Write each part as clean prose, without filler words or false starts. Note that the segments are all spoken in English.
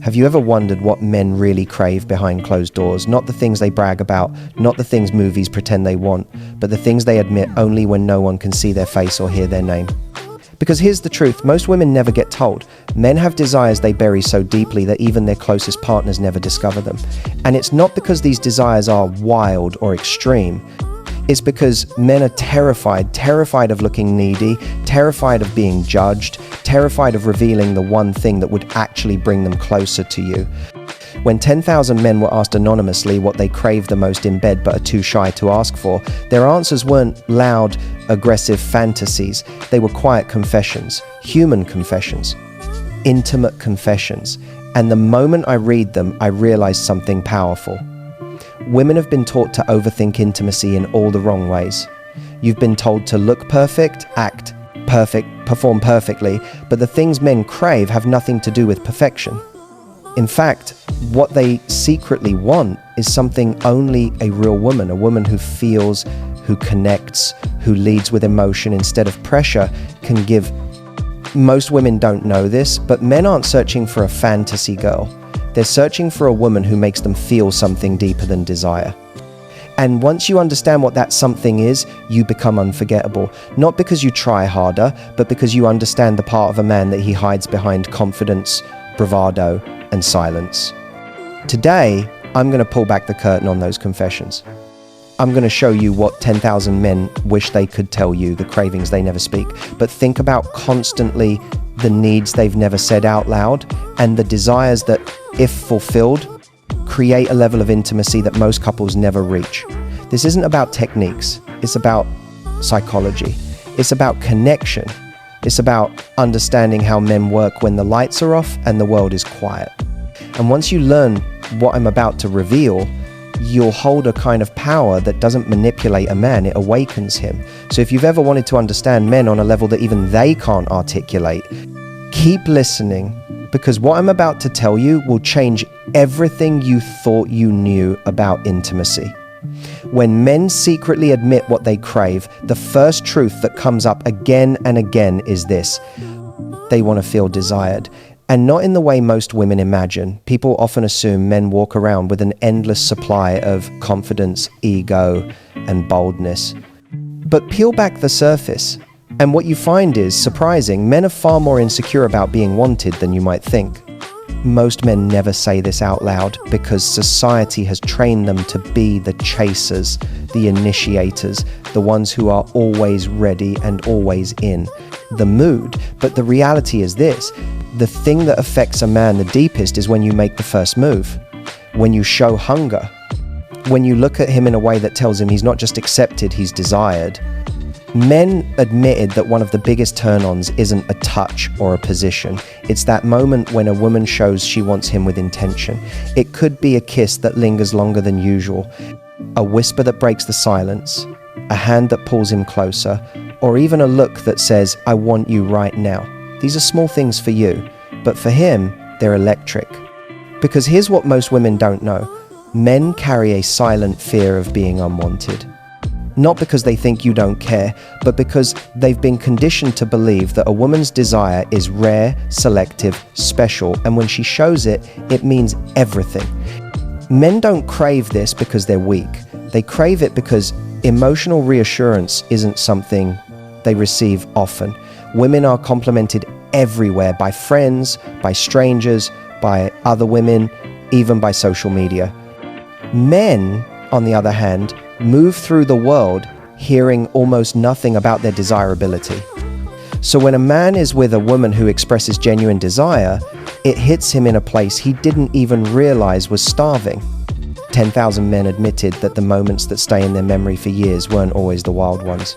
Have you ever wondered what men really crave behind closed doors? Not the things they brag about, not the things movies pretend they want, but the things they admit only when no one can see their face or hear their name. Because here's the truth, most women never get told. Men have desires they bury so deeply that even their closest partners never discover them. And it's not because these desires are wild or extreme. It's because men are terrified of looking needy, terrified of being judged, terrified of revealing the one thing that would actually bring them closer to you. When 10,000 men were asked anonymously what they crave the most in bed but are too shy to ask for, their answers weren't loud, aggressive fantasies. They were quiet confessions, human confessions, intimate confessions. And the moment I read them, I realize something powerful. Women have been taught to overthink intimacy in all the wrong ways. You've been told to look perfect, act perfect, perform perfectly, but the things men crave have nothing to do with perfection. In fact, what they secretly want is something only a real woman, a woman who feels, who connects, who leads with emotion instead of pressure, can give. Most women don't know this, but men aren't searching for a fantasy girl. They're searching for a woman who makes them feel something deeper than desire. And once you understand what that something is, you become unforgettable. Not because you try harder, but because you understand the part of a man that he hides behind confidence, bravado, and silence. Today, I'm going to pull back the curtain on those confessions. I'm going to show you what 10,000 men wish they could tell you, the cravings they never speak, but think about constantly the needs they've never said out loud and the desires that, if fulfilled, create a level of intimacy that most couples never reach. This isn't about techniques. It's about psychology. It's about connection. It's about understanding how men work when the lights are off and the world is quiet. And once you learn what I'm about to reveal, you'll hold a kind of power that doesn't manipulate a man, it awakens him. So if you've ever wanted to understand men on a level that even they can't articulate, keep listening, because what I'm about to tell you will change everything you thought you knew about intimacy. When men secretly admit what they crave, the first truth that comes up again and again is this: they want to feel desired. And not in the way most women imagine. People often assume men walk around with an endless supply of confidence, ego, and boldness. But peel back the surface, and what you find is surprising. Men are far more insecure about being wanted than you might think. Most men never say this out loud because society has trained them to be the chasers, the initiators, the ones who are always ready and always in the mood. But the reality is this: the thing that affects a man the deepest is when you make the first move, when you show hunger, when you look at him in a way that tells him he's not just accepted, he's desired. Men admitted that one of the biggest turn-ons isn't a touch or a position. It's that moment when a woman shows she wants him with intention. It could be a kiss that lingers longer than usual, a whisper that breaks the silence, a hand that pulls him closer, or even a look that says, "I want you right now." These are small things for you, but for him, they're electric. Because here's what most women don't know. Men carry a silent fear of being unwanted. Not because they think you don't care, but because they've been conditioned to believe that a woman's desire is rare, selective, special, and when she shows it, it means everything. Men don't crave this because they're weak. They crave it because emotional reassurance isn't something they receive often. Women are complimented everywhere by friends, by strangers, by other women, even by social media. Men, on the other hand, move through the world hearing almost nothing about their desirability. So when a man is with a woman who expresses genuine desire, it hits him in a place he didn't even realize was starving. 10,000 men admitted that the moments that stay in their memory for years weren't always the wild ones.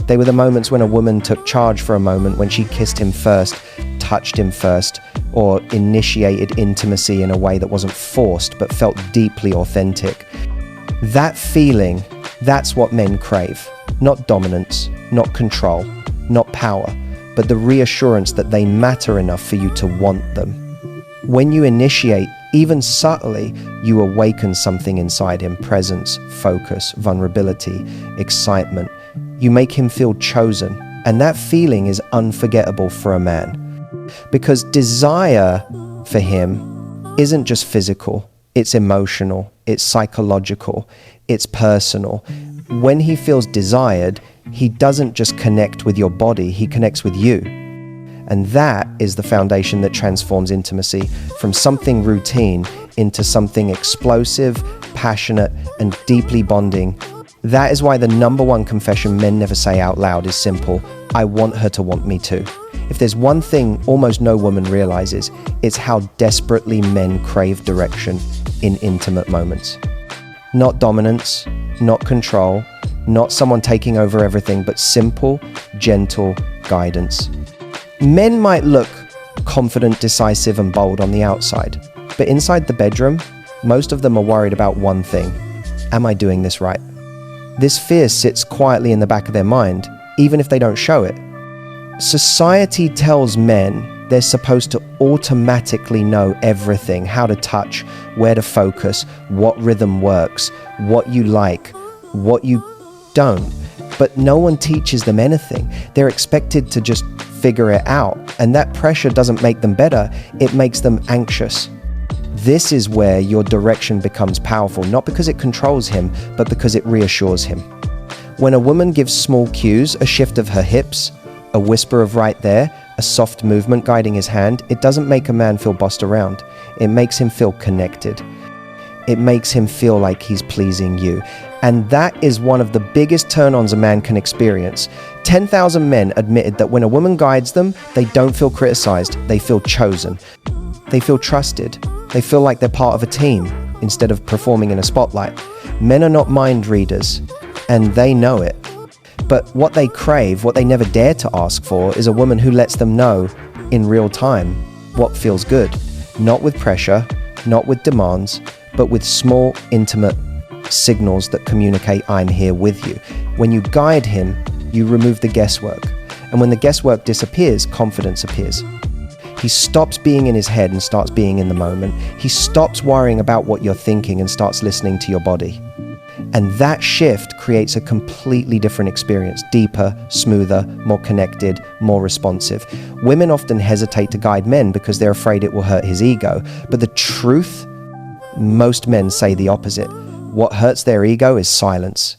They were the moments when a woman took charge for a moment, when she kissed him first, touched him first, or initiated intimacy in a way that wasn't forced but felt deeply authentic. That feeling, that's what men crave. Not dominance, not control, not power, but the reassurance that they matter enough for you to want them. When you initiate, even subtly, you awaken something inside him: presence, focus, vulnerability, excitement. You make him feel chosen, and that feeling is unforgettable for a man. Because desire, for him, isn't just physical, it's emotional, it's psychological, it's personal. When he feels desired, he doesn't just connect with your body, he connects with you. And that is the foundation that transforms intimacy from something routine into something explosive, passionate, and deeply bonding. That is why the number one confession men never say out loud is simple: I want her to want me too. If there's one thing almost no woman realizes, it's how desperately men crave direction in intimate moments. Not dominance, not control, not someone taking over everything, but simple, gentle guidance. Men might look confident, decisive, and bold on the outside, but inside the bedroom, most of them are worried about one thing: am I doing this right? This fear sits quietly in the back of their mind, even if they don't show it. Society tells men they're supposed to automatically know everything: how to touch, where to focus, what rhythm works, what you like, what you don't. But no one teaches them anything. They're expected to just figure it out. And that pressure doesn't make them better, it makes them anxious. This is where your direction becomes powerful, not because it controls him, but because it reassures him. When a woman gives small cues, a shift of her hips, a whisper of right there, a soft movement guiding his hand, it doesn't make a man feel bossed around. It makes him feel connected. It makes him feel like he's pleasing you. And that is one of the biggest turn-ons a man can experience. 10,000 men admitted that when a woman guides them, they don't feel criticized, they feel chosen. They feel trusted. They feel like they're part of a team instead of performing in a spotlight. Men are not mind readers, and they know it. But what they crave, what they never dare to ask for, is a woman who lets them know in real time what feels good. Not with pressure, not with demands, but with small, intimate signals that communicate, I'm here with you. When you guide him, you remove the guesswork. And when the guesswork disappears, confidence appears. He stops being in his head and starts being in the moment. He stops worrying about what you're thinking and starts listening to your body. And that shift creates a completely different experience: deeper, smoother, more connected, more responsive. Women often hesitate to guide men because they're afraid it will hurt his ego. But the truth, most men say the opposite. What hurts their ego is silence,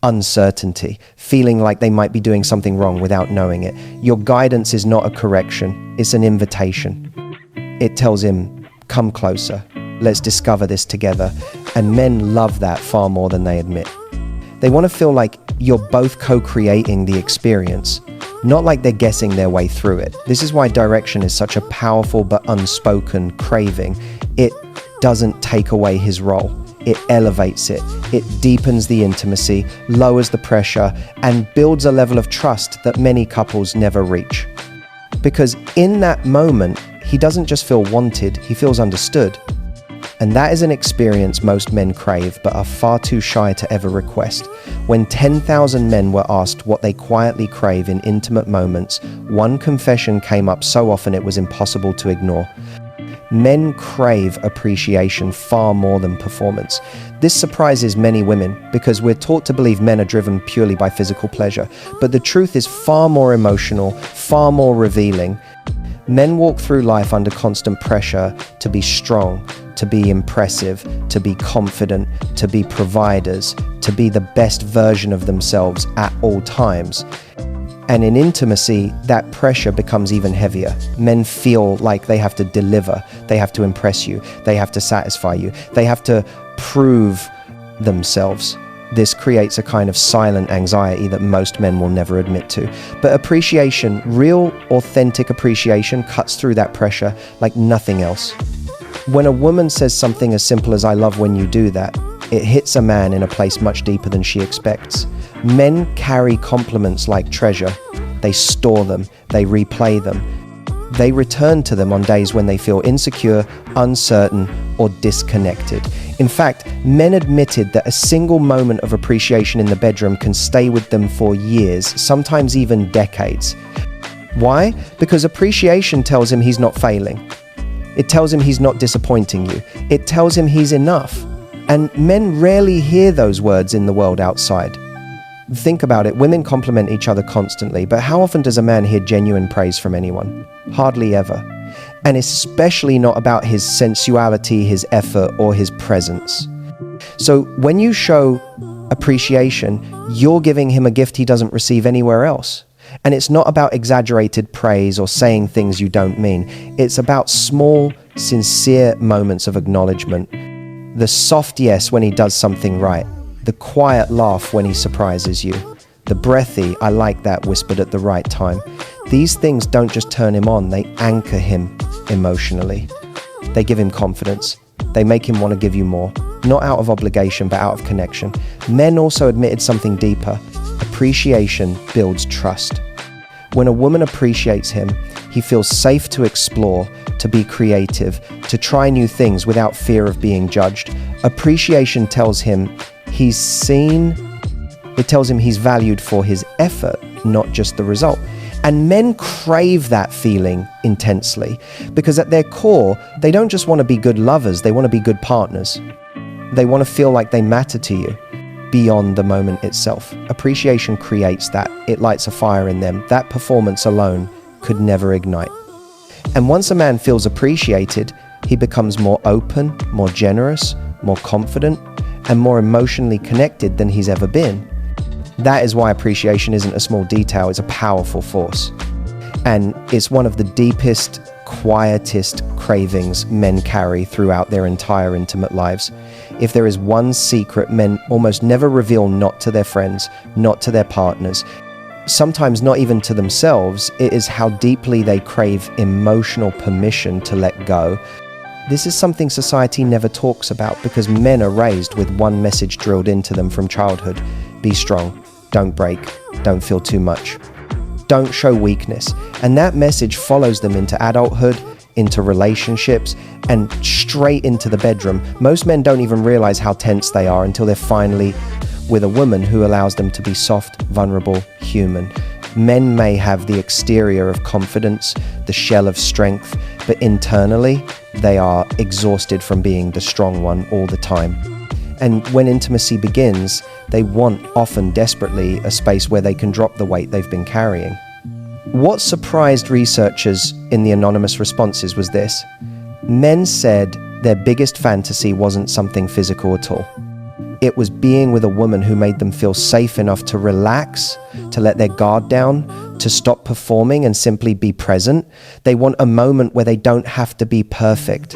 uncertainty, feeling like they might be doing something wrong without knowing it. Your guidance is not a correction, it's an invitation. It tells him, come closer, let's discover this together. And men love that far more than they admit. They want to feel like you're both co-creating the experience, not like they're guessing their way through it. This is why direction is such a powerful but unspoken craving. It doesn't take away his role. It elevates it. It deepens the intimacy, lowers the pressure, and builds a level of trust that many couples never reach. Because in that moment, he doesn't just feel wanted, he feels understood. And that is an experience most men crave but are far too shy to ever request. When 10,000 men were asked what they quietly crave in intimate moments, one confession came up so often it was impossible to ignore. Men crave appreciation far more than performance. This surprises many women because we're taught to believe men are driven purely by physical pleasure. But the truth is far more emotional, far more revealing. Men walk through life under constant pressure to be strong, to be impressive, to be confident, to be providers, to be the best version of themselves at all times. And in intimacy, that pressure becomes even heavier. Men feel like they have to deliver, they have to impress you, they have to satisfy you, they have to prove themselves. This creates a kind of silent anxiety that most men will never admit to. But appreciation, real, authentic appreciation, cuts through that pressure like nothing else. When a woman says something as simple as "I love when you do that," it hits a man in a place much deeper than she expects. Men carry compliments like treasure. They store them, they replay them. They return to them on days when they feel insecure, uncertain, or disconnected. In fact, men admitted that a single moment of appreciation in the bedroom can stay with them for years, sometimes even decades. Why? Because appreciation tells him he's not failing. It tells him he's not disappointing you. It tells him he's enough. And men rarely hear those words in the world outside. Think about it, women compliment each other constantly, but how often does a man hear genuine praise from anyone? Hardly ever. and especially not about his sensuality, his effort, or his presence. So when you show appreciation, you're giving him a gift he doesn't receive anywhere else. And it's not about exaggerated praise or saying things you don't mean. It's about small, sincere moments of acknowledgement. The soft yes when he does something right. The quiet laugh when he surprises you. The breathy, I like that, whispered at the right time. These things don't just turn him on, they anchor him emotionally. They give him confidence. They make him want to give you more. Not out of obligation, but out of connection. Men also admitted something deeper. Appreciation builds trust. When a woman appreciates him, he feels safe to explore, to be creative, to try new things without fear of being judged. Appreciation tells him he's seen. It tells him he's valued for his effort, not just the result. And men crave that feeling intensely because at their core, they don't just want to be good lovers, they want to be good partners. They want to feel like they matter to you beyond the moment itself. Appreciation creates that. It lights a fire in them. That performance alone could never ignite. And once a man feels appreciated, he becomes more open, more generous, more confident, and more emotionally connected than he's ever been. That is why appreciation isn't a small detail, it's a powerful force. And it's one of the deepest, quietest cravings men carry throughout their entire intimate lives. If there is one secret men almost never reveal, not to their friends, not to their partners, sometimes not even to themselves, it is how deeply they crave emotional permission to let go. This is something society never talks about because men are raised with one message drilled into them from childhood. Be strong, don't break, don't feel too much, don't show weakness. And that message follows them into adulthood, into relationships, and straight into the bedroom. Most men don't even realize how tense they are until they're finally with a woman who allows them to be soft, vulnerable, human. Men may have the exterior of confidence, the shell of strength, but internally, they are exhausted from being the strong one all the time. And when intimacy begins, they want, often desperately, a space where they can drop the weight they've been carrying. What surprised researchers in the anonymous responses was this. Men said their biggest fantasy wasn't something physical at all. It was being with a woman who made them feel safe enough to relax, to let their guard down, to stop performing and simply be present. They want a moment where they don't have to be perfect,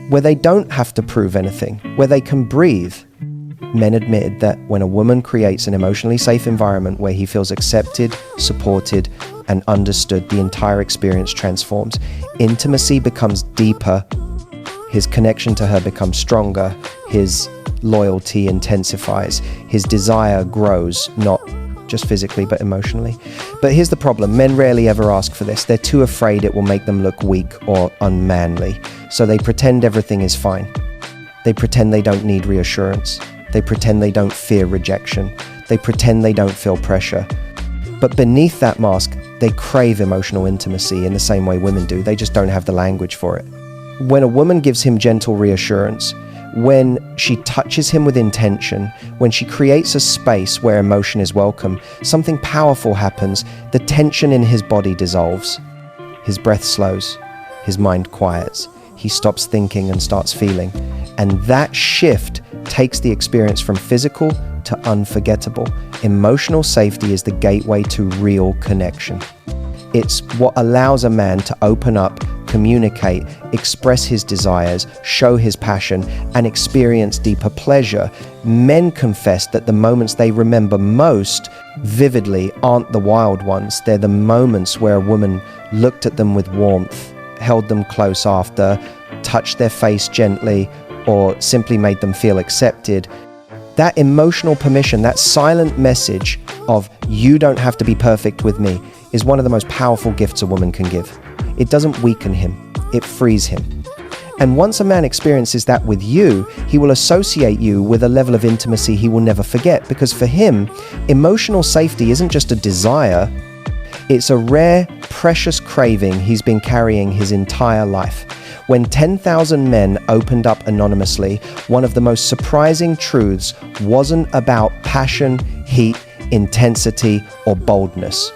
where they don't have to prove anything, where they can breathe. Men admitted that when a woman creates an emotionally safe environment where he feels accepted, supported, and understood, the entire experience transforms. Intimacy becomes deeper. His connection to her becomes stronger. His loyalty intensifies. His desire grows, not just physically, but emotionally. But here's the problem. Men rarely ever ask for this. They're too afraid it will make them look weak or unmanly. So they pretend everything is fine. They pretend they don't need reassurance. They pretend they don't fear rejection. They pretend they don't feel pressure. But beneath that mask, they crave emotional intimacy in the same way women do. They just don't have the language for it. When a woman gives him gentle reassurance, when she touches him with intention, when she creates a space where emotion is welcome, something powerful happens. The tension in his body dissolves. His breath slows. His mind quiets. He stops thinking and starts feeling. And that shift takes the experience from physical to unforgettable. Emotional safety is the gateway to real connection. It's what allows a man to open up, communicate, express his desires, show his passion, and experience deeper pleasure. Men confess that the moments they remember most vividly aren't the wild ones. They're the moments where a woman looked at them with warmth, held them close after, touched their face gently, or simply made them feel accepted. That emotional permission, that silent message of "you don't have to be perfect with me," is one of the most powerful gifts a woman can give. It doesn't weaken him, it frees him. And once a man experiences that with you, he will associate you with a level of intimacy he will never forget, because for him, emotional safety isn't just a desire, it's a rare, precious craving he's been carrying his entire life. When 10,000 men opened up anonymously, one of the most surprising truths wasn't about passion, heat, intensity, or boldness.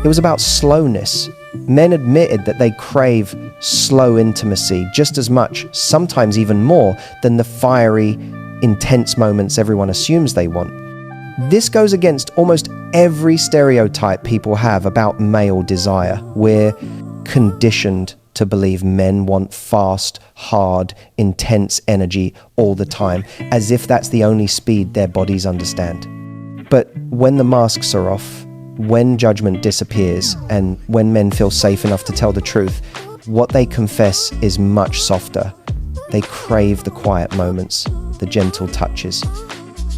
It was about slowness. Men admitted that they crave slow intimacy just as much, sometimes even more, than the fiery, intense moments everyone assumes they want. This goes against almost every stereotype people have about male desire. We're conditioned to believe men want fast, hard, intense energy all the time, as if that's the only speed their bodies understand. But when the masks are off, when judgment disappears, and when men feel safe enough to tell the truth, what they confess is much softer. They crave the quiet moments, the gentle touches,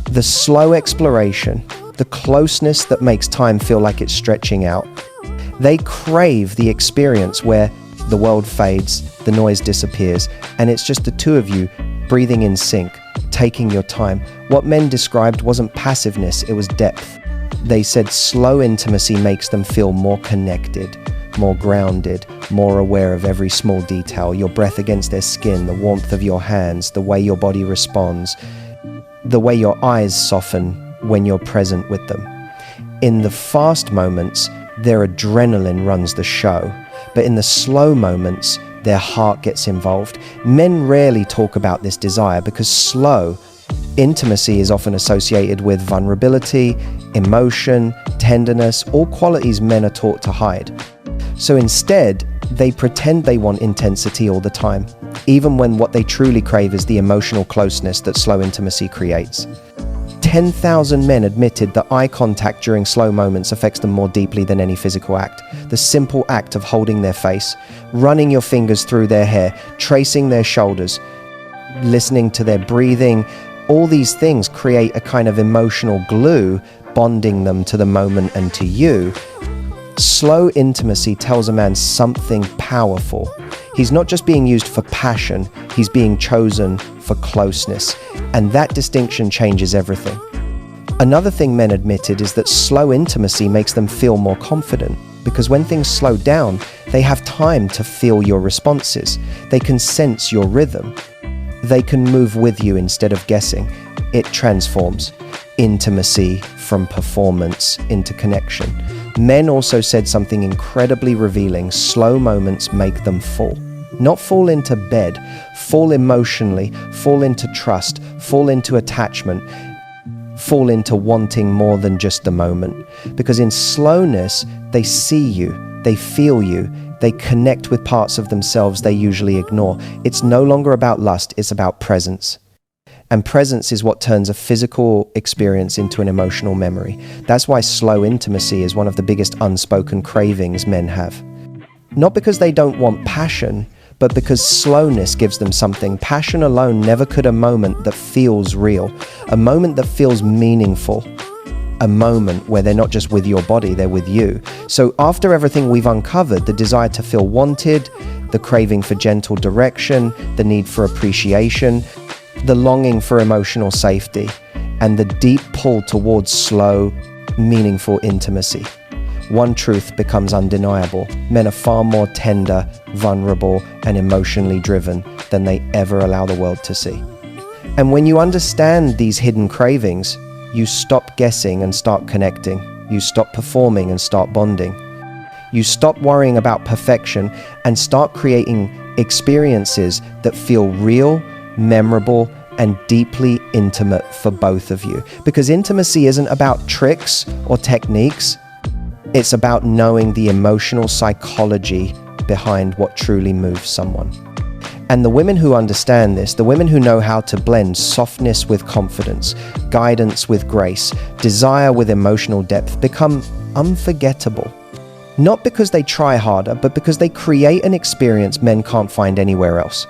the slow exploration, the closeness that makes time feel like it's stretching out. They crave the experience where the world fades, the noise disappears, and it's just the two of you breathing in sync, taking your time. What men described wasn't passiveness, it was depth. They said slow intimacy makes them feel more connected, more grounded, more aware of every small detail, your breath against their skin, the warmth of your hands, the way your body responds, the way your eyes soften when you're present with them. In the fast moments, their adrenaline runs the show, but in the slow moments, their heart gets involved. Men rarely talk about this desire because slow intimacy is often associated with vulnerability, emotion, tenderness, all qualities men are taught to hide. So instead, they pretend they want intensity all the time, even when what they truly crave is the emotional closeness that slow intimacy creates. 10,000 men admitted that eye contact during slow moments affects them more deeply than any physical act. The simple act of holding their face, running your fingers through their hair, tracing their shoulders, listening to their breathing, all these things create a kind of emotional glue, bonding them to the moment and to you. Slow intimacy tells a man something powerful. He's not just being used for passion, he's being chosen for closeness. And that distinction changes everything. Another thing men admitted is that slow intimacy makes them feel more confident, because when things slow down, they have time to feel your responses. They can sense your rhythm. They can move with you instead of guessing. It transforms intimacy from performance into connection. Men also said something incredibly revealing. Slow moments make them fall. Not fall into bed, fall emotionally, fall into trust, fall into attachment, fall into wanting more than just the moment. Because in slowness, they see you, they feel you, they connect with parts of themselves they usually ignore. It's no longer about lust, it's about presence. And presence is what turns a physical experience into an emotional memory. That's why slow intimacy is one of the biggest unspoken cravings men have. Not because they don't want passion, but because slowness gives them something. Passion alone never could a moment that feels real, a moment that feels meaningful, a moment where they're not just with your body, they're with you. So after everything we've uncovered, the desire to feel wanted, the craving for gentle direction, the need for appreciation, the longing for emotional safety, and the deep pull towards slow, meaningful intimacy. One truth becomes undeniable. Men are far more tender, vulnerable, and emotionally driven than they ever allow the world to see. And when you understand these hidden cravings, you stop guessing and start connecting. You stop performing and start bonding. You stop worrying about perfection and start creating experiences that feel real, memorable, and deeply intimate for both of you. Because intimacy isn't about tricks or techniques. It's about knowing the emotional psychology behind what truly moves someone. And the women who understand this, the women who know how to blend softness with confidence, guidance with grace, desire with emotional depth, become unforgettable. Not because they try harder, but because they create an experience men can't find anywhere else.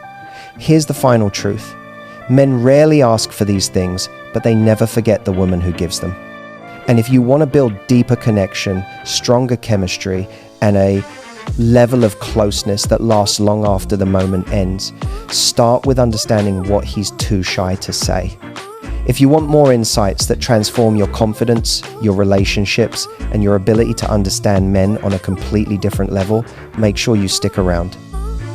Here's the final truth. Men rarely ask for these things, but they never forget the woman who gives them. And if you want to build deeper connection, stronger chemistry, and a level of closeness that lasts long after the moment ends, start with understanding what he's too shy to say. If you want more insights that transform your confidence, your relationships, and your ability to understand men on a completely different level, make sure you stick around.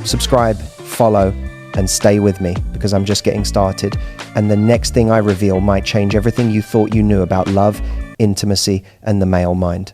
Subscribe, follow, and stay with me, because I'm just getting started, and the next thing I reveal might change everything you thought you knew about love, intimacy, and the male mind.